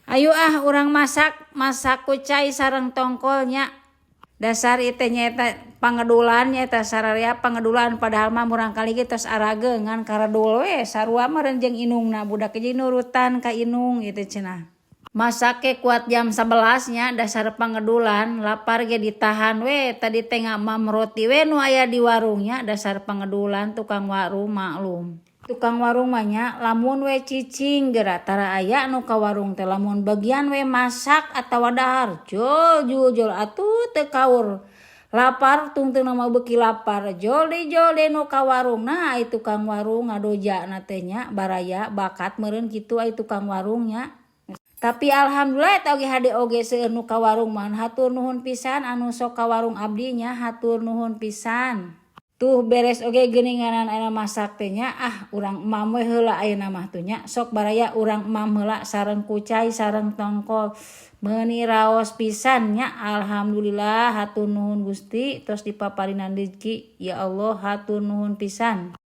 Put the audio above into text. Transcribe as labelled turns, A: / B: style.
A: Ayo urang masak kucai sareng tongkolnya. Dasar itu nyata pangedulan nyata sararea pangedulan padahal mah murang kali ge tos arageungan karedul we sarua mah reung jeung inungna budak ge nurutan ka inung gitu cenah. Masak ke kuat jam 11 nya dasar pangedulan lapar ge ditahan we tadi teh ngamam roti we nu aya di warungnya dasar pangedulan tukang warung maklum. Tukang warung mah nya lamun we cicing geura tara aya nu ka warung teh lamun bagian we masak atawa dahar jol atuh teu kaur. Lapar tungtungna mah beuki lapar jol nu ka warung. Nah ai tukang warung ngadojana teh nya baraya bakat meureun kitu ai tukang warungnya. Tapi alhamdulillah eta oge hade oge seueur nu ka warung mah hatur nuhun pisan anu sok ka warung abdi nya hatur nuhun pisan. Tuh beres oge geuninganan ayeuna masak teh nya urang emam we heula ayeuna mah tuh nya sok baraya urang emam heula sareng kucai sareng tongkol meuni raos pisan nya alhamdulillah hatur nuhun Gusti tos dipaparinan rezeki ya Allah hatur nuhun pisan.